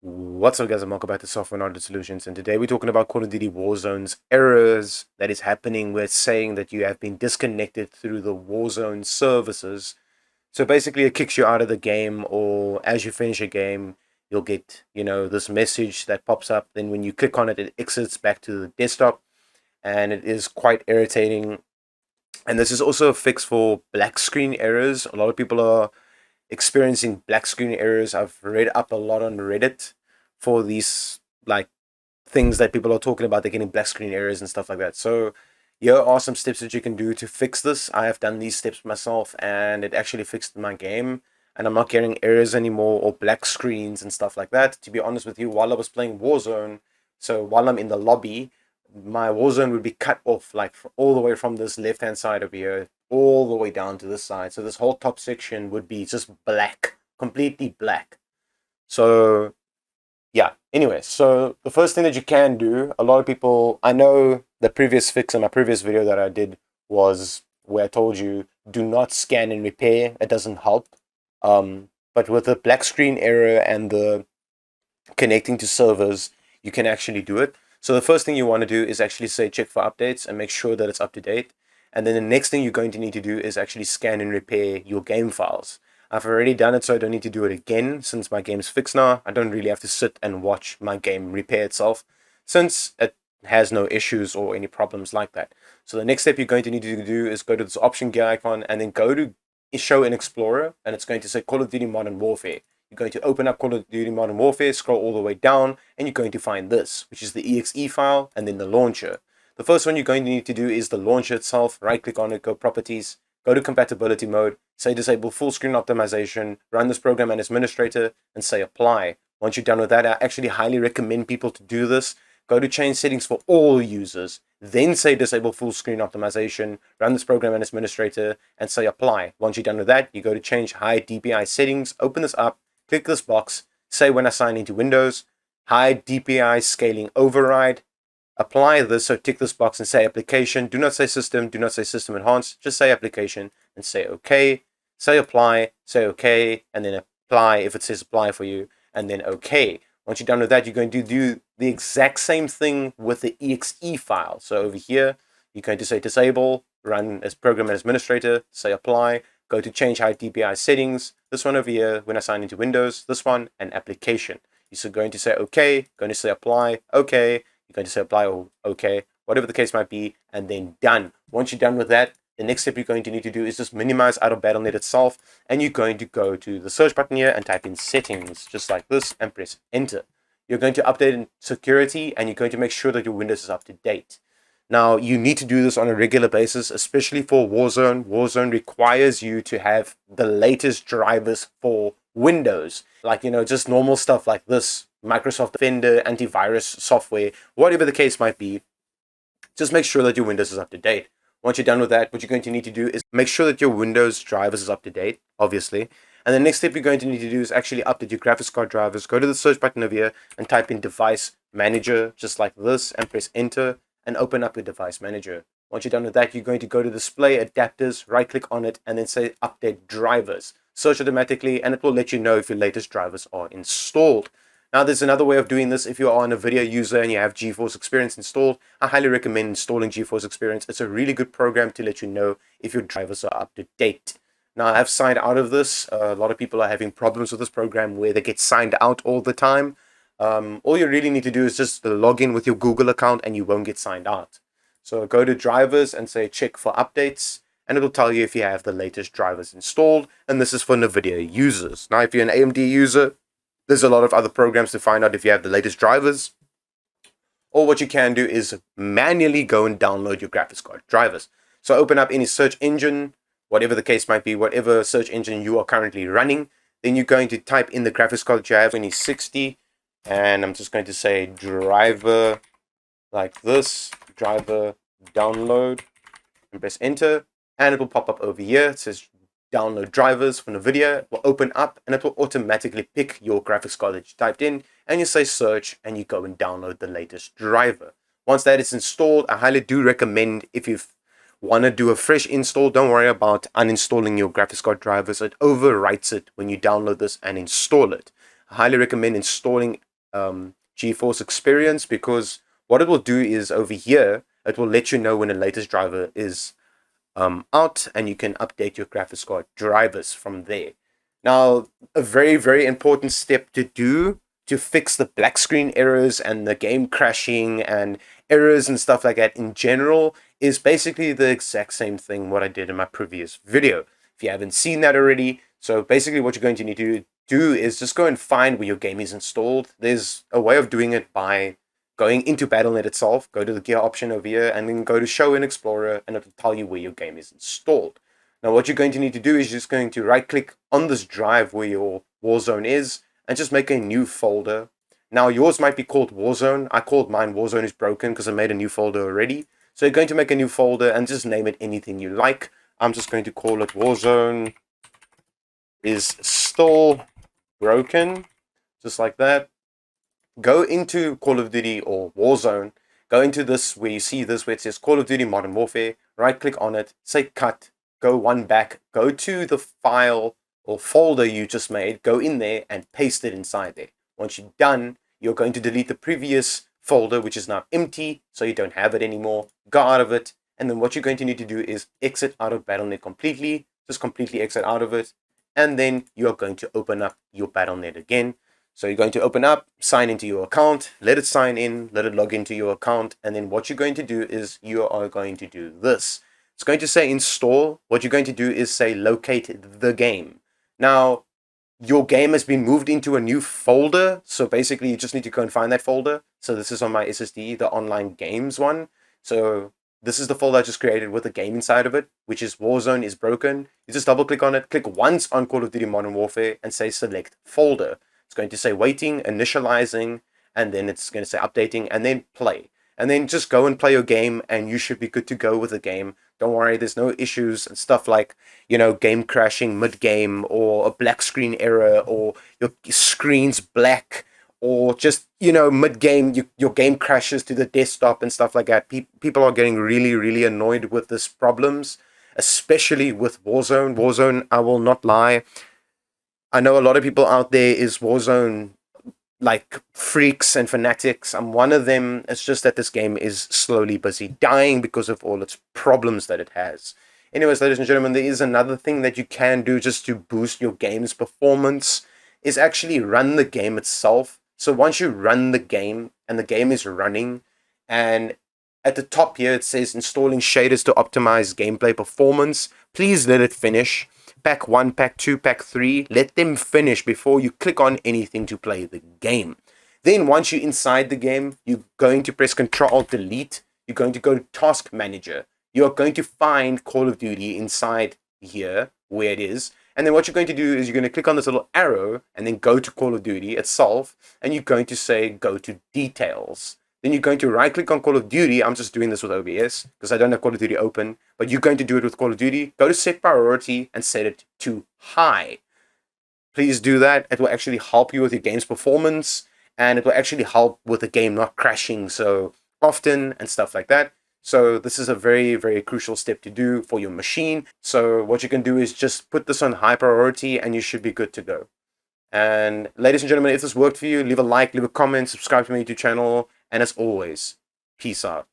What's up, guys, and welcome back to Software and Audit Solutions. And today we're talking about Call of Duty Warzone's errors that is happening with saying that you have been disconnected through the Warzone services. So basically it kicks you out of the game, or as you finish a game, you'll get, this message that pops up. Then when you click on it, it exits back to the desktop, and it is quite irritating. And this is also a fix for black screen errors. A lot of people are experiencing black screen errors. I've read up a lot on Reddit for these like things that people are talking about. They're getting black screen errors and stuff like that. So here are some steps that you can do to fix this. I have done these steps myself, and it actually fixed my game, and I'm not getting errors anymore or black screens and stuff like that. To be honest with you, while I was playing Warzone, so while I'm in the lobby, my Warzone would be cut off like all the way from this left hand side over here all the way down to this side. So this whole top section would be just black, completely black. So yeah, anyway, so the first thing that you can do, a lot of people, I know the previous fix in my previous video that I did was where I told you do not scan and repair. It doesn't help. But with the black screen error and the connecting to servers, you can actually do it. So the first thing you want to do is actually say check for updates and make sure that it's up to date. And then the next thing you're going to need to do is actually scan and repair your game files. I've already done it, so I don't need to do it again since my game's fixed now. I don't really have to sit and watch my game repair itself since it has no issues or any problems like that. So the next step you're going to need to do is go to this option gear icon and then go to show in Explorer, and it's going to say Call of Duty Modern Warfare. You're going to open up Call of Duty Modern Warfare, scroll all the way down, and you're going to find this, which is the exe file and then the launcher. The first one you're going to need to do is the launcher itself. Right click on it, go properties, go to compatibility mode, say disable full screen optimization, run this program as administrator, and say apply. Once you're done with that, I actually highly recommend people to do this. Go to change settings for all users, then say disable full screen optimization, run this program as administrator, and say apply. Once you're done with that, you go to change high DPI settings, open this up, click this box, say when I sign into Windows, high DPI scaling override, apply this, so tick this box and say application. Do not say system, do not say system enhanced, just say application and say okay, say apply, say okay, and then apply if it says apply for you, and then okay. Once you're done with that, you're going to do the exact same thing with the exe file. So over here, you're going to say disable, run as program administrator, say apply, go to change high DPI settings, this one over here, when I sign into Windows, this one, and application. You're going to say okay, going to say apply, okay, you're going to say apply or okay, whatever the case might be, and then done. Once you're done with that, the next step you're going to need to do is just minimize out of BattleNet itself, and you're going to go to the search button here and type in settings, just like this, and press enter. You're going to update in security, and you're going to make sure that your Windows is up to date. Now, you need to do this on a regular basis, especially for Warzone. Warzone requires you to have the latest drivers for Windows. Like, just normal stuff like this, Microsoft Defender, antivirus software, whatever the case might be. Just make sure that your Windows is up to date. Once you're done with that, what you're going to need to do is make sure that your Windows drivers is up to date, obviously. And the next step you're going to need to do is actually update your graphics card drivers. Go to the search button over here and type in device manager, just like this, and press enter and open up your device manager. Once you're done with that, you're going to go to display adapters, right click on it, and then say update drivers. Search automatically, and it will let you know if your latest drivers are installed. Now, there's another way of doing this. If you are a Nvidia user and you have GeForce Experience installed, I highly recommend installing GeForce Experience. It's a really good program to let you know if your drivers are up to date. Now, I have signed out of this. A lot of people are having problems with this program where they get signed out all the time. All you really need to do is just log in with your Google account and you won't get signed out. So go to drivers and say check for updates, and it'll tell you if you have the latest drivers installed. And this is for Nvidia users. Now, if you're an AMD user, there's a lot of other programs to find out if you have the latest drivers. Or what you can do is manually go and download your graphics card drivers. So open up any search engine, whatever the case might be, whatever search engine you are currently running. Then you're going to type in the graphics card that you have, 2060, and I'm just going to say driver like this, driver download, and press enter, and it will pop up over here. It says download drivers from Nvidia. It will open up and it will automatically pick your graphics card that you typed in, and you say search and you go and download the latest driver. Once that is installed, I highly do recommend, if you want to do a fresh install, don't worry about uninstalling your graphics card drivers. It overwrites it when you download this and install it. I highly recommend installing GeForce experience, because what it will do is over here, it will let you know when the latest driver is out, and you can update your graphics card drivers from there. Now, a very, very important step to do to fix the black screen errors and the game crashing and errors and stuff like that in general is basically the exact same thing what I did in my previous video. If you haven't seen that already, so basically what you're going to need to do is just go and find where your game is installed. There's a way of doing it by going into Battle.net itself, go to the gear option over here, and then go to Show in Explorer, and it'll tell you where your game is installed. Now, what you're going to need to do is just going to right-click on this drive where your Warzone is, and just make a new folder. Now, yours might be called Warzone. I called mine Warzone is Broken because I made a new folder already. So you're going to make a new folder and just name it anything you like. I'm just going to call it Warzone is Still Broken, just like that. Go into Call of Duty or Warzone, go into this where you see this where it says Call of Duty Modern Warfare, right click on it, say cut, go one back, go to the file or folder you just made, go in there and paste it inside there. Once you're done, you're going to delete the previous folder, which is now empty, so you don't have it anymore, go out of it, and then what you're going to need to do is exit out of Battle.net completely, just completely exit out of it, and then you're going to open up your Battle.net again. So you're going to open up, sign into your account, let it sign in, let it log into your account, and then what you're going to do is you are going to do this. It's going to say install. What you're going to do is say locate the game. Now, your game has been moved into a new folder, so basically you just need to go and find that folder. So this is on my SSD, the online games one. So this is the folder I just created with a game inside of it, which is Warzone is Broken. You just double click on it, click once on Call of Duty Modern Warfare, and say select folder. It's going to say waiting, initializing, and then it's going to say updating, and then play. And then just go and play your game, and you should be good to go with the game. Don't worry, there's no issues and stuff like, game crashing mid-game, or a black screen error, or your screen's black, or just, mid-game, your game crashes to the desktop and stuff like that. People are getting really, really annoyed with these problems, especially with Warzone. Warzone, I will not lie, I know a lot of people out there is Warzone like freaks and fanatics. I'm one of them. It's just that this game is slowly busy dying because of all its problems that it has. Anyways, ladies and gentlemen, there is another thing that you can do just to boost your game's performance is actually run the game itself. So once you run the game and the game is running, and at the top here it says installing shaders to optimize gameplay performance, please let it finish. Pack 1, Pack 2, Pack 3, let them finish before you click on anything to play the game. Then once you're inside the game, you're going to press Control-Delete. You're going to go to Task Manager. You're going to find Call of Duty inside here, where it is. And then what you're going to do is you're going to click on this little arrow and then go to Call of Duty itself. And you're going to say, go to Details. Then you're going to right click on Call of Duty. I'm just doing this with OBS because I don't have Call of Duty open, but you're going to do it with Call of Duty. Go to set priority and set it to high. Please do that. It will actually help you with your game's performance, and it will actually help with the game not crashing so often and stuff like that. So this is a very, very crucial step to do for your machine. So what you can do is just put this on high priority and you should be good to go. And ladies and gentlemen, if this worked for you, leave a like, leave a comment, subscribe to my YouTube channel. And as always, peace out.